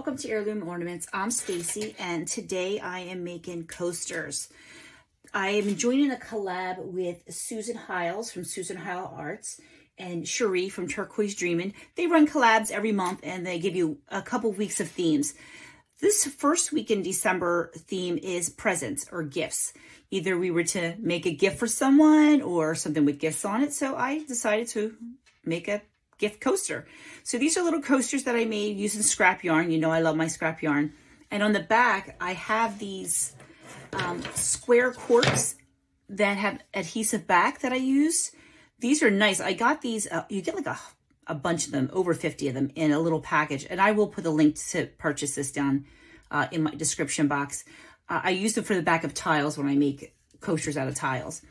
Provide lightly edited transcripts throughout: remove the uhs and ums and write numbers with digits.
Welcome to Heirloom Ornaments. I'm Stacy, and today I am making coasters. I am joining a collab with Susan Hiles from Susan Hile Arts and Cherie from Turquoise Dreamin'. They run collabs every month and they give you a couple weeks of themes. This first week in December theme is presents or gifts. Either we were to make a gift for someone or something with gifts on it, so I decided to make a gift coaster. So these are little coasters that I made using scrap yarn. You know I love my scrap yarn. And on the back, I have these square corks that have adhesive back that I use. These are nice. I got these, you get like a bunch of them, over 50 of them in a little package. And I will put a link to purchase this down in my description box. I use them for the back of tiles when I make coasters out of tiles.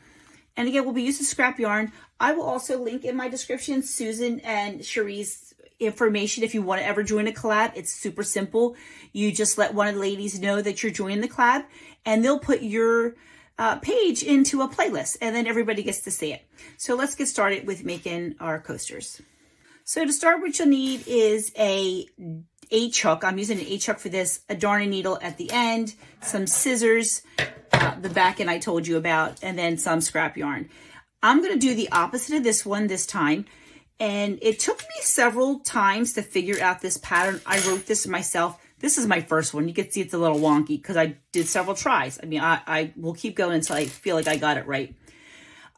And again, we'll be using scrap yarn. I will also link in my description Susan and Cherie's information if you want to ever join a collab. It's super simple. You just let one of the ladies know that you're joining the collab, and they'll put your page into a playlist, and then everybody gets to see it. So let's get started with making our coasters. So to start, what you'll need is a H-hook. I'm using an H-hook for this, a darning needle at the end, some scissors, the back end I told you about, and then some scrap yarn. I'm going to do the opposite of this one this time, and it took me several times to figure out this pattern. I wrote this myself. This is my first one. You can see it's a little wonky because I did several tries. I mean, I will keep going until I feel like I got it right.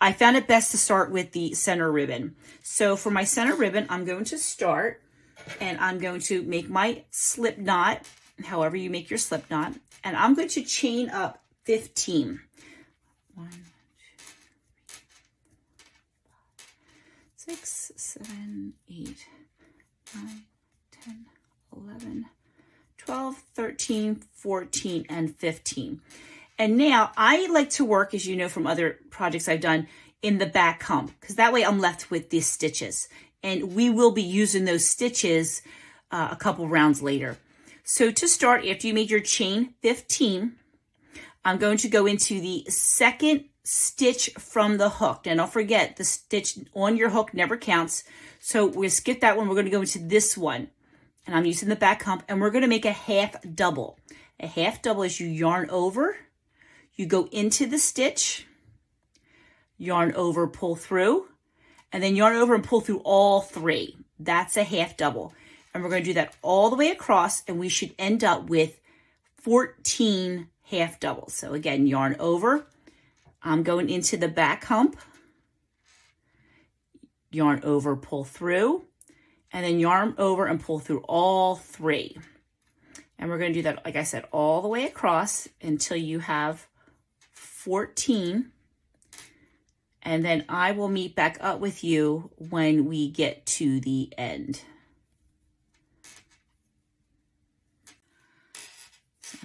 I found it best to start with the center ribbon. So for my center ribbon, I'm going to start, and I'm going to make my slip knot, however you make your slip knot, and I'm going to chain up 15. 1, 2, 3, 4, 5, 6, 7, 8, 9, 10, 11, 12, 13, 14, and 15. And now I like to work, as you know from other projects I've done, in the back hump, because that way I'm left with these stitches. And we will be using those stitches a couple rounds later. So to start, after you made your chain 15, I'm going to go into the second stitch from the hook. And don't forget, the stitch on your hook never counts. So we'll skip that one. We're going to go into this one. And I'm using the back hump. And we're going to make a half double. A half double is you yarn over, you go into the stitch, yarn over, pull through, and then yarn over and pull through all three. That's a half double. And we're going to do that all the way across, and we should end up with 14 half doubles. So again, yarn over, I'm going into the back hump, yarn over, pull through, and then yarn over and pull through all three. And we're going to do that, like I said, all the way across until you have 14. And then I will meet back up with you when we get to the end.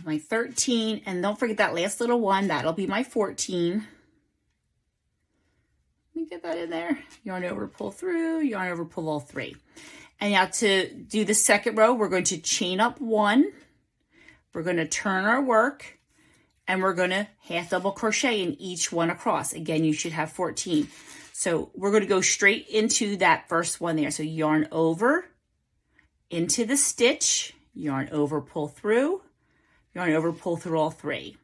My 13, and don't forget that last little one, that'll be my 14. Let me get that in there. Yarn over, pull through, yarn over, pull all three. And now to do the second row, we're going to chain up one. We're going to turn our work, and we're going to half double crochet in each one across. Again, you should have 14. So we're going to go straight into that first one there. So yarn over, into the stitch, yarn over, pull through, yarn over, pull through all three.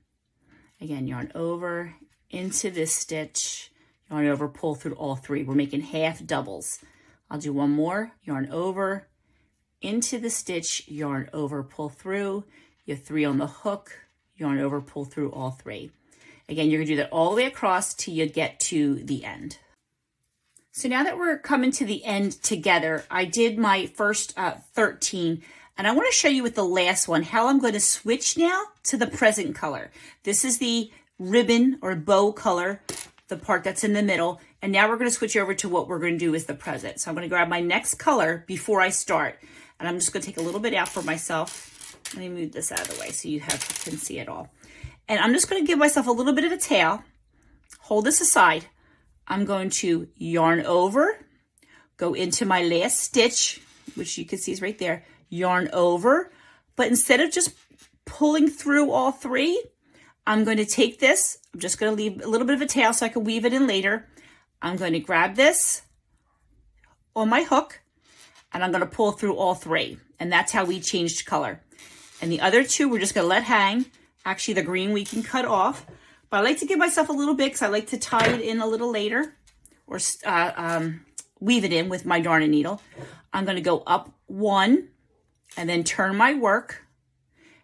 Again, yarn over, into this stitch, yarn over, pull through all three. We're making half doubles. I'll do one more. Yarn over, into the stitch, yarn over, pull through. You have 3 on the hook, yarn over, pull through all 3. Again, you're going to do that all the way across till you get to the end. So now that we're coming to the end together, I did my first 13, and I want to show you with the last one how I'm going to switch now to the present color. This is the ribbon or bow color, the part that's in the middle, and now we're going to switch over to what we're going to do as the present. So I'm going to grab my next color before I start, and I'm just going to take a little bit out for myself. Let me move this out of the way so you can see it all. And I'm just going to give myself a little bit of a tail. Hold this aside. I'm going to yarn over, go into my last stitch, which you can see is right there, yarn over. But instead of just pulling through all three, I'm going to take this. I'm just going to leave a little bit of a tail so I can weave it in later. I'm going to grab this on my hook, and I'm going to pull through all 3. And that's how we changed color. And the other 2, we're just going to let hang. Actually, the green we can cut off. But I like to give myself a little bit because I like to tie it in a little later or weave it in with my darning needle. I'm going to go up 1 and then turn my work.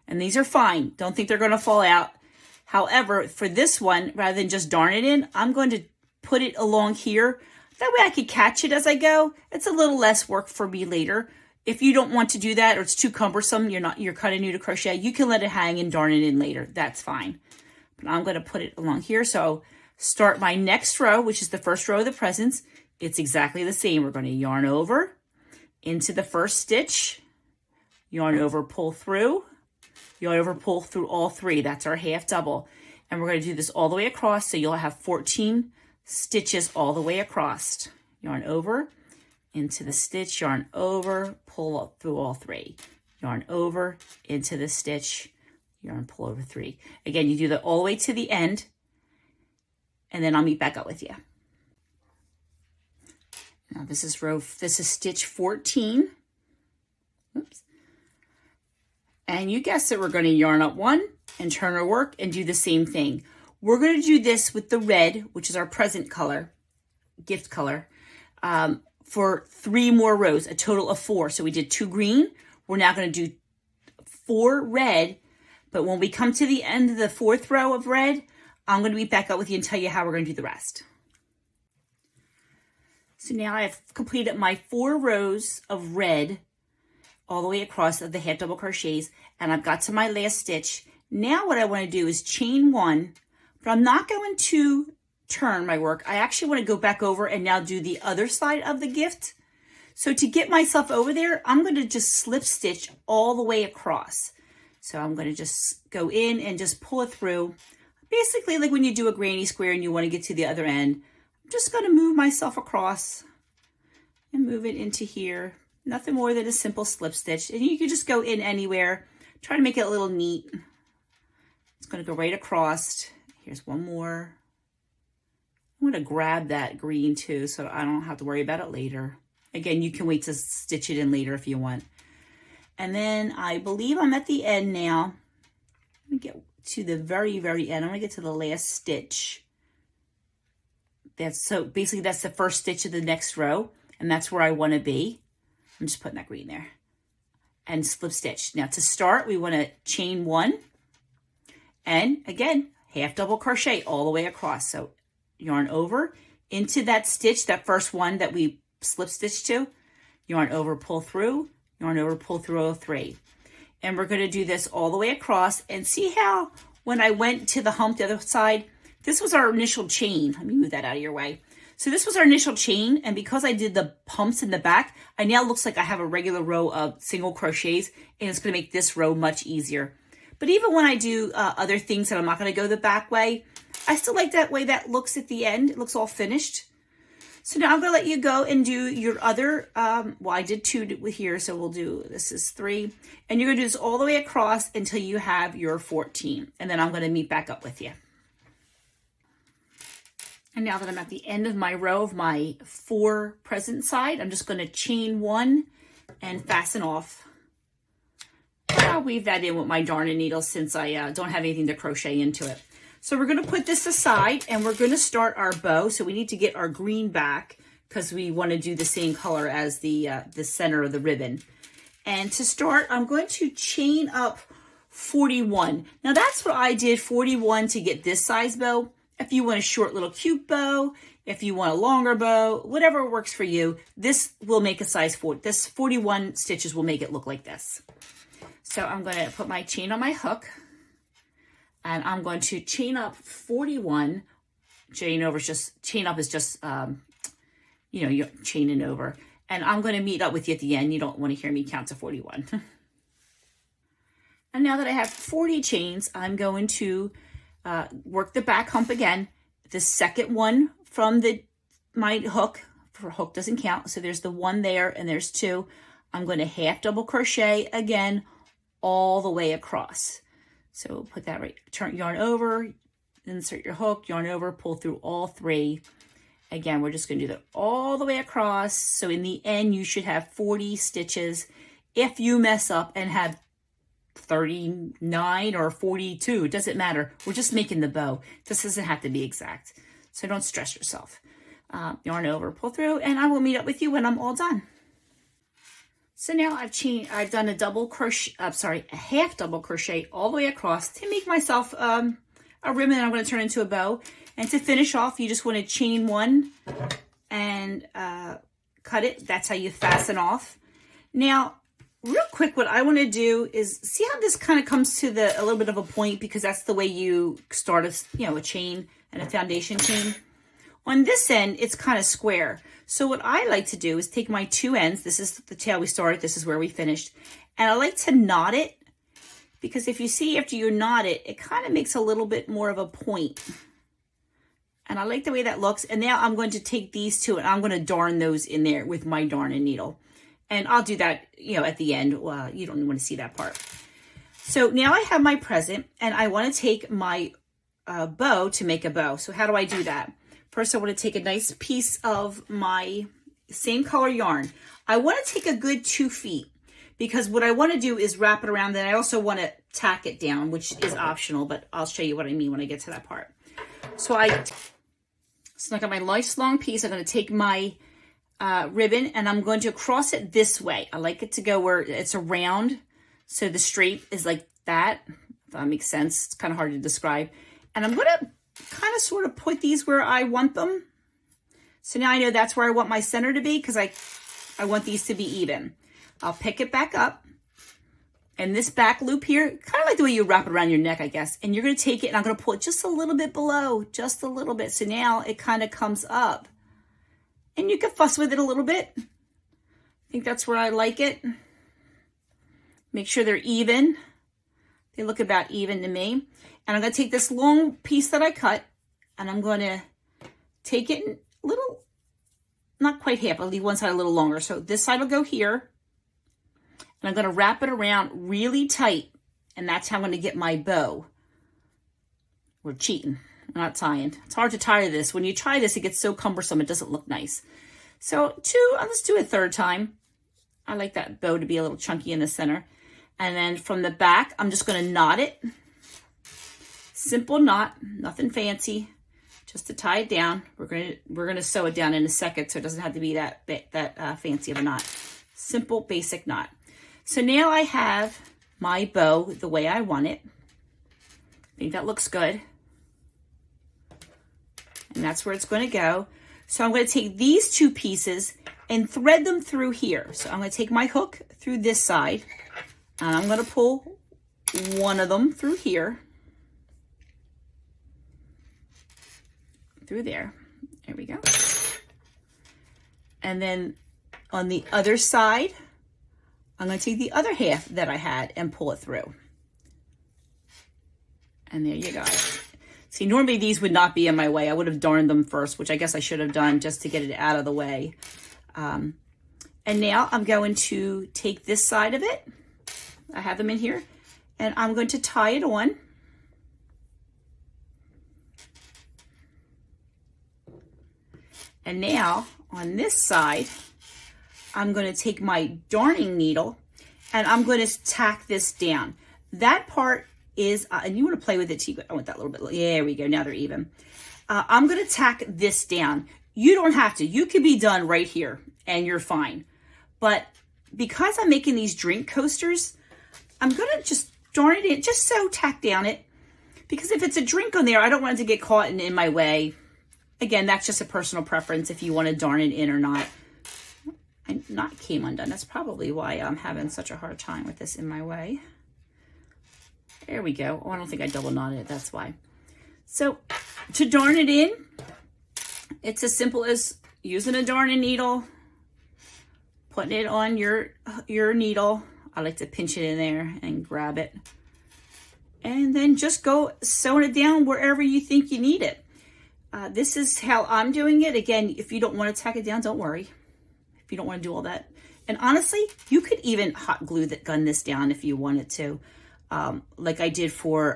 And these are fine. Don't think they're going to fall out. However, for this one, rather than just darn it in, I'm going to put it along here. That way I could catch it as I go. It's a little less work for me later. If you don't want to do that or it's too cumbersome, you're kind of new to crochet, you can let it hang and darn it in later. That's fine. But I'm going to put it along here. So start my next row, which is the first row of the presents. It's exactly the same. We're going to yarn over into the first stitch, yarn over, pull through, yarn over, pull through all 3. That's our half double. And we're going to do this all the way across. So you'll have 14 stitches all the way across. Yarn over into the stitch, yarn over, pull up through all 3. Yarn over into the stitch, yarn, pull over 3. Again, you do that all the way to the end, and then I'll meet back up with you. Now this is stitch 14. Oops. And you guessed it, we're going to yarn up 1 and turn our work and do the same thing. We're going to do this with the red, which is our present color, gift color, for 3 more rows, a total of 4. So we did 2 green. We're now going to do 4 red. But when we come to the end of the 4th row of red, I'm going to be back up with you and tell you how we're going to do the rest. So now I've completed my 4 rows of red all the way across of the half double crochets, and I've got to my last stitch. Now what I want to do is chain 1, but I'm not going to turn my work. I actually want to go back over and now do the other side of the gift. So to get myself over there, I'm going to just slip stitch all the way across. So I'm going to just go in and just pull it through. Basically like when you do a granny square and you want to get to the other end. I'm just going to move myself across and move it into here. Nothing more than a simple slip stitch. And you can just go in anywhere. Try to make it a little neat. It's going to go right across. Here's one more. I'm going to grab that green too so I don't have to worry about it later. Again, you can wait to stitch it in later if you want. And then I believe I'm at the end now. Let me get to the very, very end. I'm going to get to the last stitch. So basically that's the first stitch of the next row. And that's where I want to be. I'm just putting that green there. And slip stitch. Now to start, we want to chain 1. And again, half double crochet all the way across. So yarn over into that stitch, that first one that we slip stitch to, yarn over, pull through, yarn over, pull through all 3. And we're going to do this all the way across. And see how when I went to the hump the other side, this was our initial chain. Let me move that out of your way. So this was our initial chain, and because I did the humps in the back, I now looks like I have a regular row of single crochets, and it's going to make this row much easier. But even when I do other things that I'm not going to go the back way, I still like that way that looks at the end. It looks all finished. So now I'm going to let you go and do your other, well, I did 2 here, so we'll do, this is 3. And you're going to do this all the way across until you have your 14. And then I'm going to meet back up with you. And now that I'm at the end of my row of my 4 present side, I'm just going to chain 1 and fasten off. I'll weave that in with my darning needle since I don't have anything to crochet into it. So we're going to put this aside and we're going to start our bow. So we need to get our green back because we want to do the same color as the center of the ribbon. And to start, I'm going to chain up 41. Now that's what I did, 41 to get this size bow. If you want a short little cute bow, if you want a longer bow, whatever works for you, this will make a size 4. This 41 stitches will make it look like this. So I'm going to put my chain on my hook and I'm going to chain up 41. Chain up is just, you know, you're chaining over. And I'm going to meet up with you at the end. You don't want to hear me count to 41. And now that I have 40 chains, I'm going to work the back hump again. The second one from my hook, for hook doesn't count. So there's the 1 there and there's 2. I'm going to half double crochet again all the way across. So put that right, turn yarn over, insert your hook, yarn over, pull through all 3. Again, we're just going to do that all the way across. So in the end, you should have 40 stitches. If you mess up and have 39 or 42, it doesn't matter. We're just making the bow. This doesn't have to be exact. So don't stress yourself. Yarn over, pull through, and I will meet up with you when I'm all done. So now I've done a double crochet, a half double crochet all the way across to make myself a ribbon that I'm going to turn into a bow. And to finish off, you just want to chain one and cut it. That's how you fasten off. Now, real quick, what I want to do is see how this kind of comes to a little bit of a point, because that's the way you start a chain and a foundation chain. On this end, it's kind of square. So what I like to do is take my two ends. This is the tail we started. This is where we finished. And I like to knot it, because if you see after you knot it, it kind of makes a little bit more of a point. And I like the way that looks. And now I'm going to take these two and I'm going to darn those in there with my darning needle. And I'll do that, at the end. Well, you don't want to see that part. So now I have my present, and I want to take my bow to make a bow. So how do I do that? First, I want to take a nice piece of my same color yarn. I want to take a good 2 feet, because what I want to do is wrap it around. Then I also want to tack it down, which is optional, but I'll show you what I mean when I get to that part. So I snuck out my nice long piece. I'm going to take my ribbon, and I'm going to cross it this way. I like it to go where it's around, so the straight is like that, if that makes sense. It's kind of hard to describe. And I'm going to kind of sort of put these where I want them. So now I know that's where I want my center to be, because I want these to be even. I'll pick it back up, and this back loop here, kind of like the way you wrap it around your neck, I guess. And you're going to take it, and I'm going to pull it just a little bit below, just a little bit. So now it kind of comes up. And you can fuss with it a little bit. I think that's where I like it. Make sure they're even. They look about even to me. And I'm going to take this long piece that I cut, and I'm going to take it in a little, not quite half. I'll leave one side a little longer. So this side will go here. And I'm going to wrap it around really tight. And that's how I'm going to get my bow. We're cheating. I'm not tying. It's hard to tie this. When you try this, it gets so cumbersome, it doesn't look nice. So let's do a third time. I like that bow to be a little chunky in the center. And then from the back, I'm just going to knot it. Simple knot, nothing fancy, just to tie it down. We're going to sew it down in a second, so it doesn't have to be that fancy of a knot. Simple, basic knot. So now I have my bow the way I want it. I think that looks good. And that's where it's going to go. So I'm going to take these two pieces and thread them through here. So I'm going to take my hook through this side, and I'm going to pull one of them through here. Through there. There we go. And then on the other side, I'm going to take the other half that I had and pull it through. And there you go. See, normally these would not be in my way. I would have darned them first, which I guess I should have done just to get it out of the way. And now I'm going to take this side of it. I have them in here. And I'm going to tie it on. And now on this side, I'm going to take my darning needle and I'm going to tack this down. That part is, and you want to play with it too. I want that a little bit. There we go. Now they're even. I'm going to tack this down. You don't have to. You could be done right here and you're fine. But because I'm making these drink coasters, I'm going to just darn it in, just so tack down it. Because if it's a drink on there, I don't want it to get caught in my way. Again, that's just a personal preference if you want to darn it in or not. And not came undone. That's probably why I'm having such a hard time with this in my way. There we go. Oh, I don't think I double knotted it. That's why. So to darn it in, it's as simple as using a darning needle, putting it on your needle. I like to pinch it in there and grab it. And then just go sewing it down wherever you think you need it. This is how I'm doing it. Again, if you don't want to tack it down, don't worry. If you don't want to do all that. And honestly, you could even hot glue that gun this down if you wanted to. Like I did for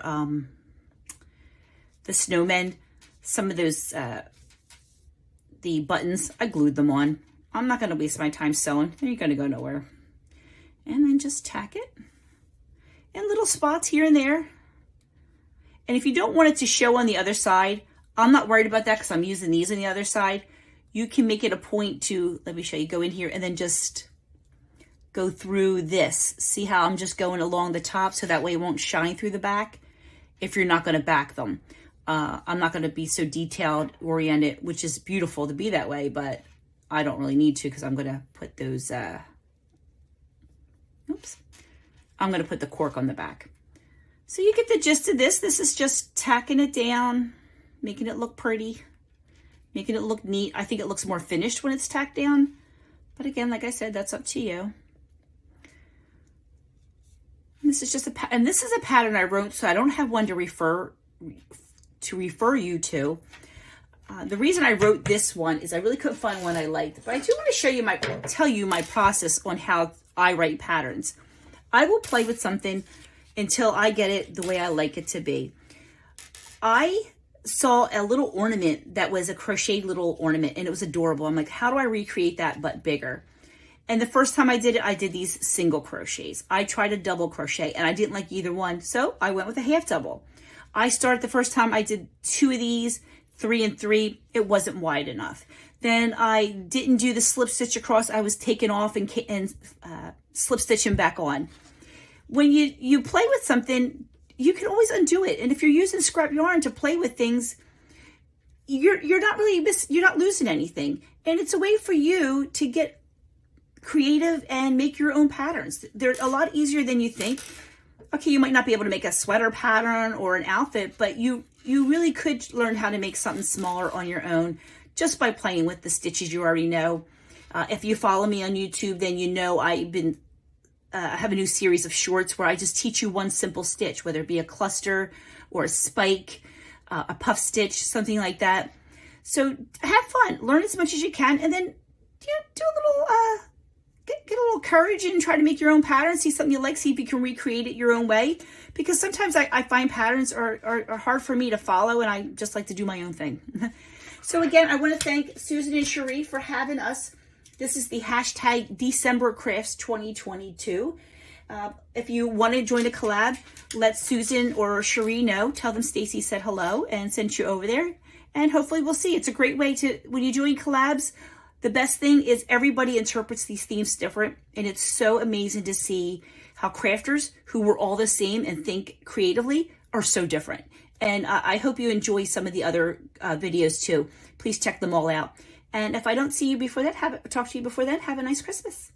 the snowmen. Some of those, the buttons, I glued them on. I'm not going to waste my time sewing. They're going to go nowhere. And then just tack it in little spots here and there. And if you don't want it to show on the other side, I'm not worried about that because I'm using these on the other side. You can make it a point to, let me show you, go in here and then just go through this. See how I'm just going along the top so that way it won't shine through the back if you're not going to back them. I'm not going to be so detailed oriented, which is beautiful to be that way, but I don't really need to because I'm going to put those, I'm going to put the cork on the back. So you get the gist of this. This is just tacking it down, making it look pretty, making it look neat. I think it looks more finished when it's tacked down. But again, like I said, that's up to you. And this is just this is a pattern I wrote, so I don't have one to refer you to. The reason I wrote this one is I really couldn't find one I liked. But I do want to show you tell you my process on how I write patterns. I will play with something until I get it the way I like it to be. I saw a little ornament that was a crocheted little ornament, and it was adorable. I'm like, how do I recreate that but bigger? And the first time I did it, I did these single crochets. I tried a double crochet, and I didn't like either one, so I went with a half double. I started the first time I did 2 of these, 3 and 3. It wasn't wide enough. Then I didn't do the slip stitch across. I was taking off and slip stitching back on. When you play with something, you can always undo it. And if you're using scrap yarn to play with things, you're not losing anything. And it's a way for you to get creative and make your own patterns. They're a lot easier than you think. Okay, you might not be able to make a sweater pattern or an outfit, but you really could learn how to make something smaller on your own just by playing with the stitches you already know. If you follow me on YouTube, then you know I have a new series of shorts where I just teach you one simple stitch, whether it be a cluster or a spike, a puff stitch, something like that. So have fun, learn as much as you can, and then do a little, get a little courage and try to make your own pattern. See something you like, see if you can recreate it your own way. Because sometimes I find patterns are hard for me to follow, and I just like to do my own thing. So again, I want to thank Susan and Cherie for having us. This is the hashtag December Crafts 2022. If you want to join a collab, let Susan or Cherie know. Tell them Stacy said hello and sent you over there. And hopefully we'll see. It's a great way to, when you join collabs, the best thing is everybody interprets these themes different. And it's so amazing to see how crafters who were all the same and think creatively are so different. And I hope you enjoy some of the other videos too. Please check them all out. And if I don't see you before that, talk to you before then, have a nice Christmas.